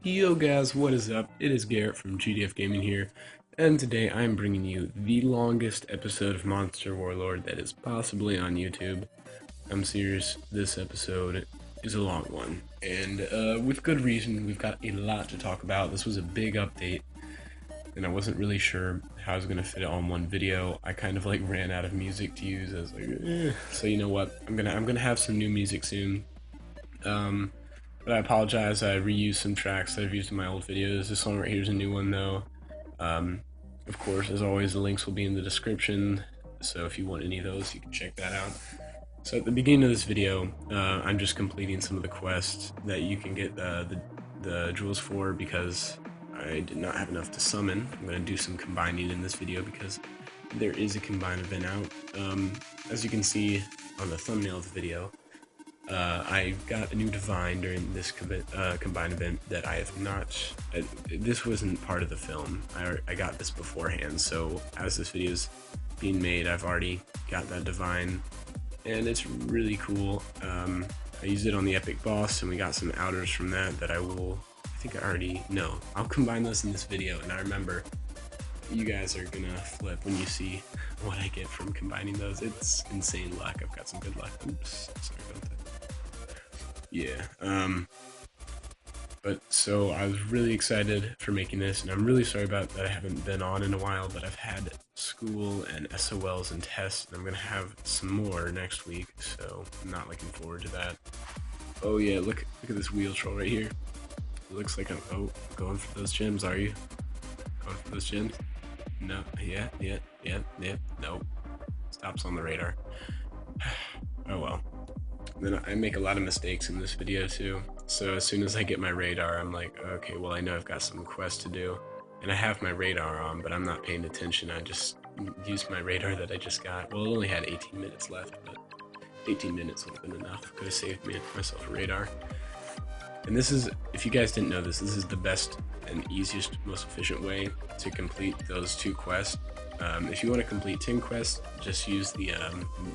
Yo guys, what is up? It is Garrett from GDF Gaming here, and today I am bringing you the longest episode of Monster Warlord that is possibly on YouTube. I'm serious, this episode is a long one, and with good reason. We've got a lot to talk about. This was a big update, and I wasn't really sure how I was going to fit it all in one video. I kind of like ran out of music to use. I was like, So you know what, I'm gonna have some new music soon. But I apologize, I reused some tracks that I've used in my old videos. This song right here is a new one though. Of course, as always, the links will be in the description, so if you want any of those, you can check that out. So at the beginning of this video, I'm just completing some of the quests that you can get the jewels for, because I did not have enough to summon. I'm going to do some combining in this video because there is a combine event out. As you can see on the thumbnail of the video, I got a new divine during this combined event that I have not. This wasn't part of the film. I got this beforehand, so as this video is being made, I've already got that divine, and it's really cool. I used it on the epic boss, and we got some outers from that I will. I think I already know. I'll combine those in this video, and I remember you guys are gonna flip when you see what I get from combining those. It's insane luck. I've got some good luck. Oops, sorry about that. Yeah, but so I was really excited for making this, and I'm really sorry about that I haven't been on in a while, but I've had school and SOLs and tests, and I'm gonna have some more next week, so I'm not looking forward to that. Oh yeah, look at this wheel troll right here. It looks like I'm going for those gems. Are you going for those gems? No. Yeah, nope. Stops on the radar. Oh well. Then I make a lot of mistakes in this video too, so as soon as I get my radar, I'm like, okay, well, I know I've got some quests to do, and I have my radar on, but I'm not paying attention. I just used my radar that I just got. Well, it only had 18 minutes left, but 18 minutes would have been enough. Could have saved myself a radar. And this is, if you guys didn't know this is the best and easiest, most efficient way to complete those 2 quests. If you want to complete 10 quests, just use the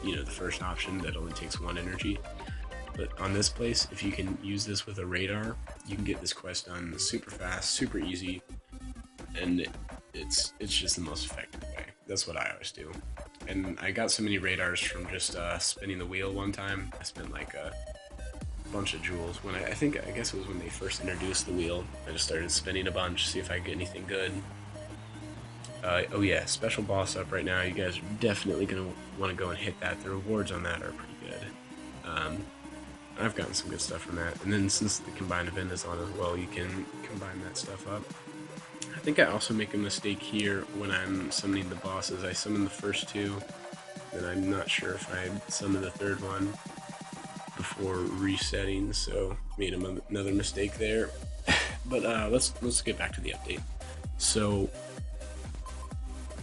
the first option that only takes 1 energy. But on this place, if you can use this with a radar, you can get this quest done super fast, super easy, and it's just the most effective way. That's what I always do. And I got so many radars from just spinning the wheel one time. I spent like a bunch of jewels when I guess it was when they first introduced the wheel. I just started spinning a bunch, see if I could get anything good. Oh yeah, special boss up right now. You guys are definitely going to want to go and hit that. The rewards on that are pretty good. I've gotten some good stuff from that. And then since the combined event is on as well, you can combine that stuff up. I think I also make a mistake here when I'm summoning the bosses. I summon the first 2, then I'm not sure if I summon the 3rd one before resetting, so made another mistake there. But let's get back to the update. So,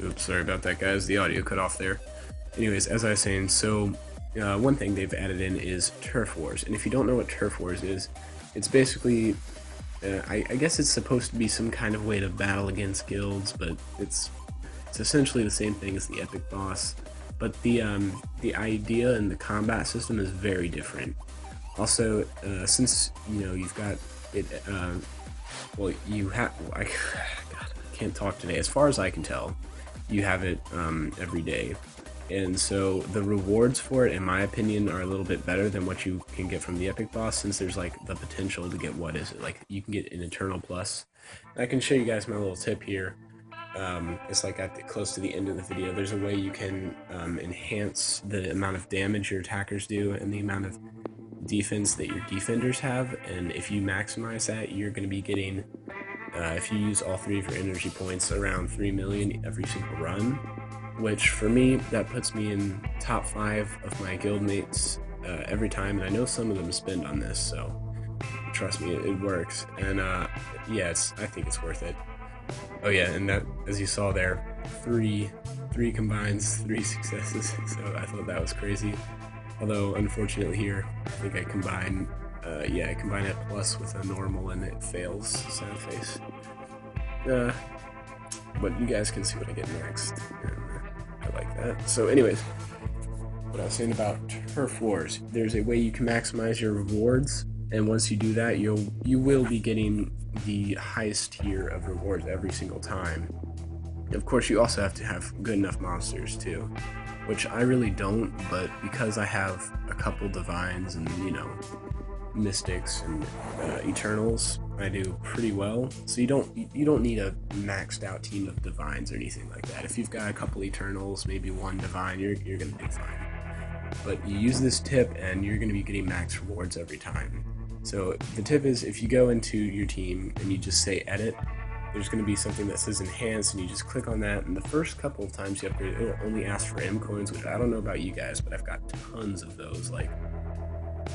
oops, sorry about that, guys. The audio cut off there. Anyways, as I was saying, so one thing they've added in is Turf Wars. And if you don't know what Turf Wars is, it's basically, I guess it's supposed to be some kind of way to battle against guilds, but it's essentially the same thing as the epic boss. But the idea and the combat system is very different. Also, since you've got it, well, you have. God, I can't talk today. As far as I can tell, you have it every day, and so the rewards for it, in my opinion, are a little bit better than what you can get from the epic boss, since there's like the potential to get, what is it, like you can get an eternal plus. And I can show you guys my little tip here. It's like close to the end of the video. There's a way you can enhance the amount of damage your attackers do and the amount of defense that your defenders have, and if you maximize that, you're going to be getting, if you use all 3 of your energy points, around 3 million every single run, which for me, that puts me in top 5 of my guildmates every time, and I know some of them spend on this, so trust me, it works. And yeah, I think it's worth it. Oh yeah, and that, as you saw there, 3 combines, 3 successes, so I thought that was crazy. Although, unfortunately here, I think I combine a plus with a normal and it fails, sad face. But you guys can see what I get next. I like that. So anyways, what I was saying about Turf Wars, there's a way you can maximize your rewards And once you do that, you will be getting the highest tier of rewards every single time. Of course, you also have to have good enough monsters too, which I really don't, but because I have a couple divines and, you know, mystics and eternals, I do pretty well. So you don't need a maxed out team of divines or anything like that. If you've got a couple eternals, maybe one divine, you're gonna do fine. But you use this tip and you're gonna be getting max rewards every time. So the tip is, if you go into your team and you just say edit, there's going to be something that says enhance, and you just click on that, and the first couple of times you upgrade it, it'll only ask for M coins, which I don't know about you guys, but I've got tons of those. Like,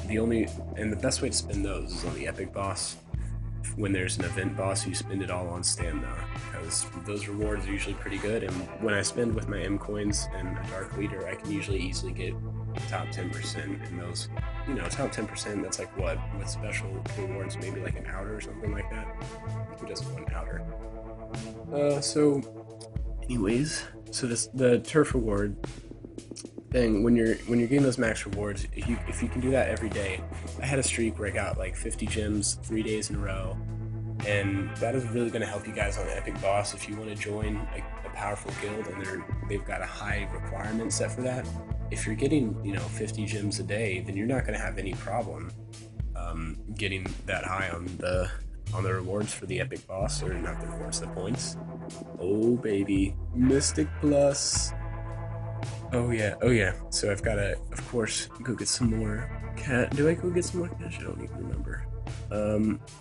the best way to spend those is on the epic boss. When there's an event boss, you spend it all on stamina, because those rewards are usually pretty good, and when I spend with my M coins and a dark leader, I can usually easily get top 10%, and those, you know, top 10%, that's like what, with special rewards, maybe like an outer or something like that. Who doesn't want an outer? So anyways, so the turf reward thing, when you're getting those max rewards, if you can do that every day. I had a streak where I got like 50 gems 3 days in a row, and that is really going to help you guys on Epic Boss if you want to join a powerful guild and they've got a high requirement set for that. If you're getting, you know, 50 gems a day, then you're not going to have any problem getting that high on the rewards for the Epic Boss, or not the rewards, the points. Oh baby, Mystic Plus. Oh yeah. So I've got to, of course, go get some more cat. Do I go get some more cash? I don't even remember.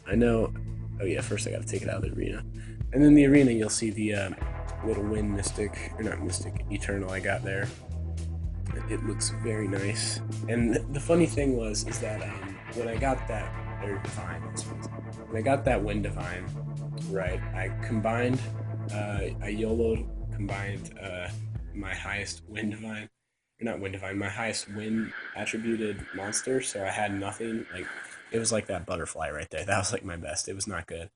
I know. Oh yeah, first I got to take it out of the arena, and then the arena you'll see the little wind mystic, or not mystic, eternal I got there. It looks very nice. And the funny thing is that when I got that, or divine, when I got that wind divine, right? I combined, I YOLO'd, combined my highest wind divine, or not wind divine, my highest wind attributed monster. So I had nothing. Like, it was like that butterfly right there. That was like my best. It was not good.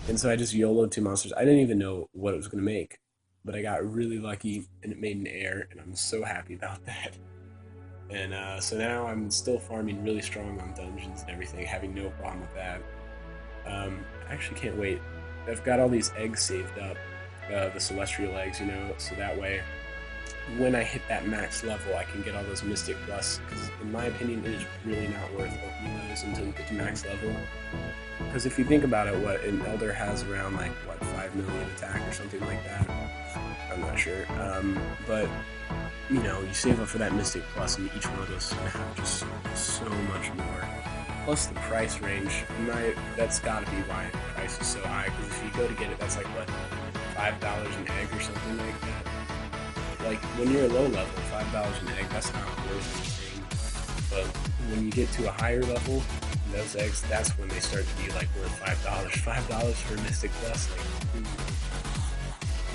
And so I just YOLO'd 2 monsters. I didn't even know what it was gonna make, but I got really lucky and it made an air, and I'm so happy about that. And so now I'm still farming really strong on dungeons and everything, having no problem with that. I actually can't wait. I've got all these eggs saved up, the celestial eggs, you know, so that way when I hit that max level, I can get all those Mystic Plus, because in my opinion, it is really not worth opening those until you get to max level. Because if you think about it, what an Elder has around, like, what, 5 million attack or something like that? I'm not sure. But, you know, you save up for that Mystic Plus, and each one of those is going to have just so much more. Plus the price range, that's got to be why the price is so high, because if you go to get it, that's like, what, $5 an egg or something like that? Like, when you're a low level, $5 an egg, that's not worth anything. But when you get to a higher level, those eggs, that's when they start to be like worth $5. $5 for a Mystic Plus, like,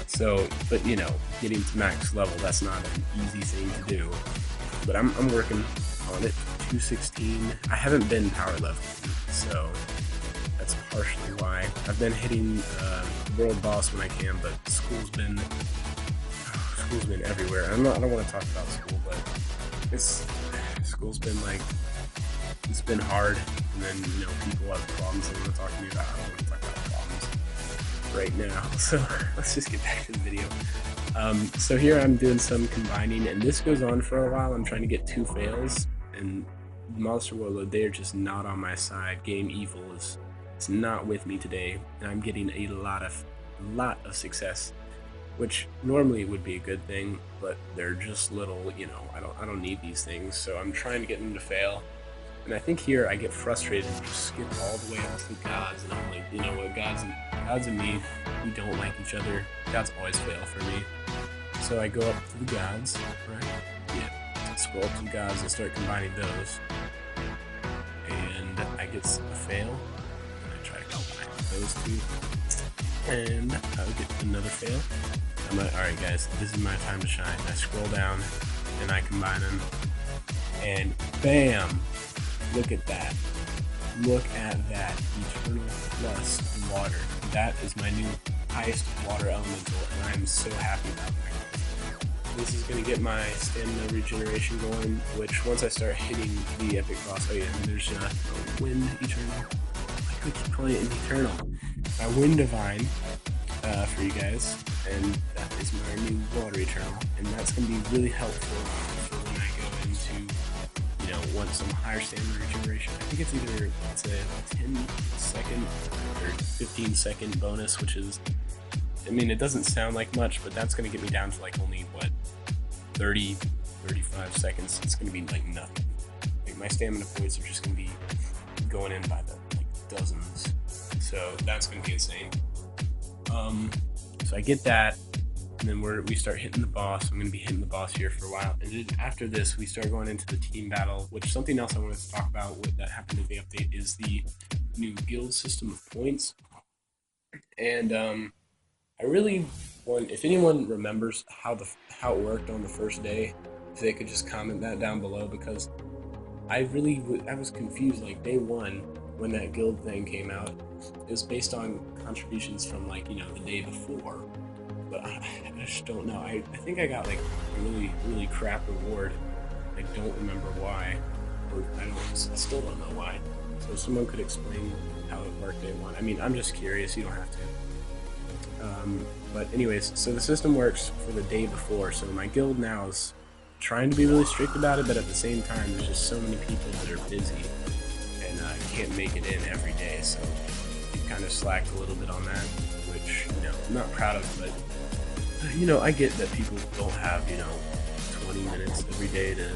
so, but you know, getting to max level, that's not an easy thing to do. But I'm working on it. 216. I haven't been power level, so that's partially why. I've been hitting world boss when I can, but school's been everywhere. I don't want to talk about school, but school's been like, it's been hard, and then, you know, people have problems they want to talk to me about. I don't want to talk about problems right now, so let's just get back to the video. So here I'm doing some combining, and this goes on for a while. I'm trying to get 2 fails, and Monster Warlord, they're just not on my side. Game Evil is not with me today, and I'm getting a lot of success, which normally would be a good thing, but they're just little, you know, I don't need these things, so I'm trying to get them to fail. And I think here I get frustrated and just skip all the way up to the gods, and I'm like, you know what, gods and me, we don't like each other. Gods always fail for me. So I go up to the gods, right? Yeah. Scroll up to the gods and start combining those. And I get a fail, and I try to combine those 2. And I'll get another fail. I'm like, alright guys, this is my time to shine. I scroll down and I combine them, and BAM! Look at that. Look at that. Eternal plus water. That is my new highest water elemental, and I'm so happy about that. this is going to get my stamina regeneration going, which once I start hitting the epic boss, oh yeah, and there's a Wind Eternal. I could keep calling it an Eternal. My Wind Divine for you guys, and that is my new Water Eternal, and that's going to be really helpful for when I go into, you know, want some higher stamina regeneration. I think it's a 10-second or 15-second bonus, which is, I mean, it doesn't sound like much, but that's going to get me down to like only, what, 30, 35 seconds. It's going to be like nothing. Like my stamina points are just going to be going in by the like dozens. So that's going to be insane. So I get that, and then we start hitting the boss. I'm going to be hitting the boss here for a while. And then after this, we start going into the team battle, which something else I wanted to talk about that happened in the update is the new guild system of points. And I really want, if anyone remembers how it worked on the first day, if they could just comment that down below, because I was confused. Like day one, when that guild thing came out, it was based on contributions from like, you know, the day before. But I just don't know. I think I got like a really crap reward. I don't remember why, or I still don't know why. So if someone could explain how it worked day one. I mean, I'm just curious. You don't have to. But anyways, so the system works for the day before. So my guild now is trying to be really strict about it, but at the same time, there's just so many people that are busy and can't make it in every day. So you kind of slacked a little bit on that, which, you know, I'm not proud of, but you know, I get that people don't have, you know, 20 minutes every day to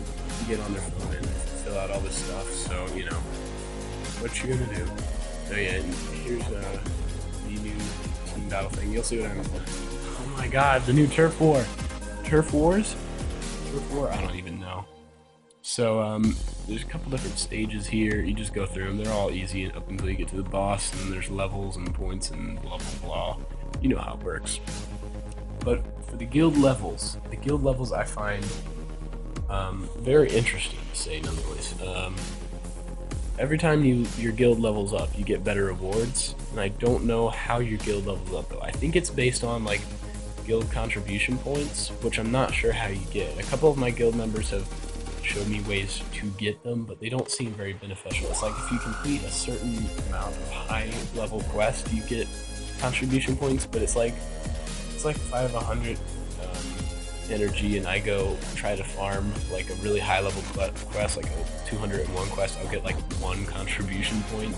get on their phone and fill out all this stuff. So, you know, what you gonna do? So yeah, and here's the new team battle thing. You'll see what I'm doing. Oh my god, the new Turf War. Turf Wars? Turf War? I don't even know. So, there's a couple different stages here. You just go through them. They're all easy up until you get to the boss, and then there's levels and points and blah, blah, blah. You know how it works. But for the guild levels I find very interesting, to say nonetheless. Every time your guild levels up, you get better rewards, and I don't know how your guild levels up though. I think it's based on like guild contribution points, which I'm not sure how you get. A couple of my guild members have showed me ways to get them, but they don't seem very beneficial. It's like if you complete a certain amount of high level quest, you get contribution points, but it's like if I have 100 energy and I go try to farm like a really high level quest, like a 201 quest, I'll get like 1 contribution point.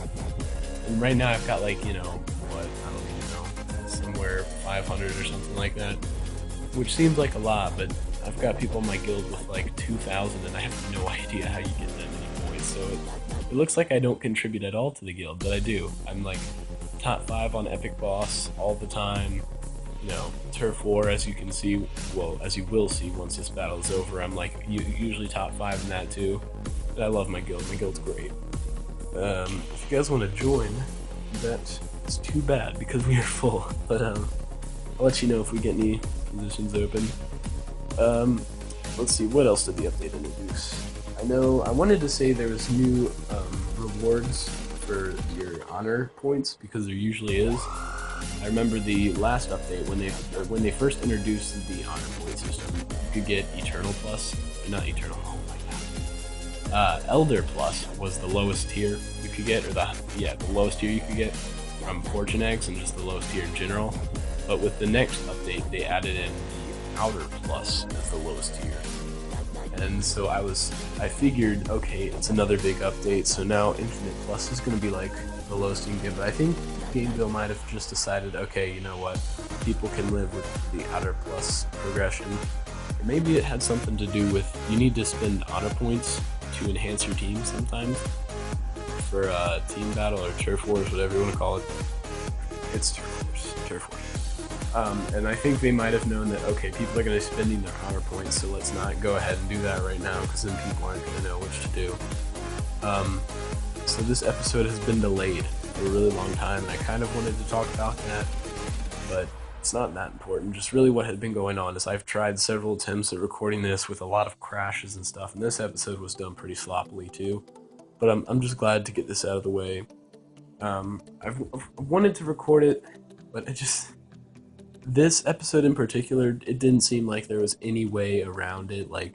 And right now I've got like, you know, what, I don't even know, somewhere 500 or something like that, which seems like a lot, but I've got people in my guild with like 2,000 and I have no idea how you get that many points. So it looks like I don't contribute at all to the guild, but I do. I'm like top 5 on Epic Boss all the time. You know, Turf War, as you can see, well, as you will see once this battle is over, I'm like usually top 5 in that too. But I love my guild. My guild's great. If you guys want to join, that's too bad because we are full. But I'll let you know if we get any positions open. Let's see, what else did the update introduce? I know I wanted to say there was new rewards for your honor points, because there usually is. I remember the last update when they first introduced the honor point system, you could get Eternal Plus, not Eternal, oh my god. Elder Plus was the lowest tier you could get, or the lowest tier you could get from Fortune Eggs, and just the lowest tier in general. But with the next update, they added in the Outer Plus as the lowest tier. And so I figured, okay, it's another big update, so now Infinite Plus is going to be like the lowest you can get, but I think Gameville might have just decided, okay, you know what, people can live with the Outer Plus progression. Or maybe it had something to do with, you need to spend honor points to enhance your team sometimes, for team battle or turf wars, whatever you want to call it. It's turf wars. And I think they might have known that, okay, people are going to be spending their honor points, so let's not go ahead and do that right now, because then people aren't going to know what to do. So this episode has been delayed for a really long time, and I kind of wanted to talk about that, but it's not that important. Just really what had been going on is I've tried several attempts at recording this with a lot of crashes and stuff, and this episode was done pretty sloppily too. But I'm just glad to get this out of the way. I've wanted to record it, but this episode in particular, it didn't seem like there was any way around it. Like,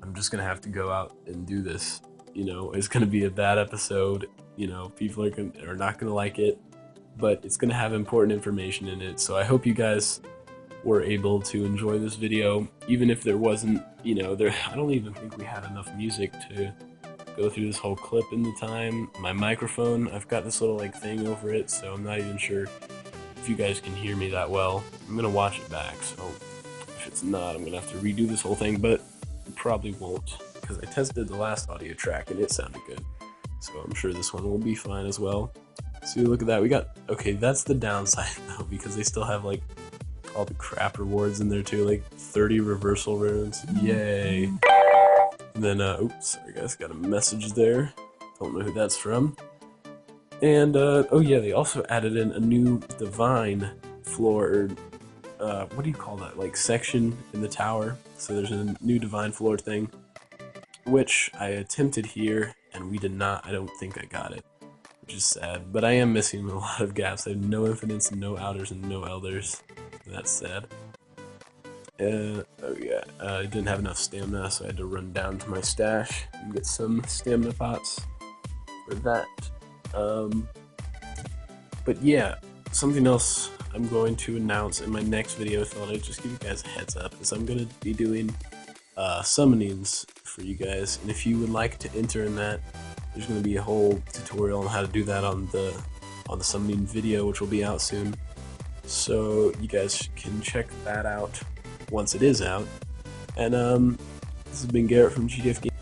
I'm just gonna have to go out and do this. You know, it's gonna be a bad episode. You know, people are not gonna like it, but it's gonna have important information in it. So I hope you guys were able to enjoy this video, even if there wasn't, you know, there. I don't even think we had enough music to go through this whole clip in the time. My microphone, I've got this little like thing over it, so I'm not even sure if you guys can hear me that well. I'm gonna watch it back, so if it's not, I'm gonna have to redo this whole thing, but it probably won't, because I tested the last audio track and it sounded good. So I'm sure this one will be fine as well. So look at that, we got, okay, that's the downside though, because they still have like all the crap rewards in there too, like 30 reversal runes, yay. And then, oops, sorry guys, got a message there, don't know who that's from. And, oh yeah, they also added in a new divine floor, or, what do you call that, like section in the tower. So there's a new divine floor thing, which I attempted here, and we did not, I don't think I got it, which is sad. But I am missing a lot of gaps. I have no infinites, no outers, and no elders. That's sad. Oh yeah, I didn't have enough stamina, so I had to run down to my stash and get some stamina pots for that. But yeah, something else I'm going to announce in my next video, I thought I'd just give you guys a heads up, is I'm going to be doing summonings for you guys, and if you would like to enter in that, there's going to be a whole tutorial on how to do that on the summoning video, which will be out soon. So you guys can check that out once it is out. And this has been Garrett from GTF Games.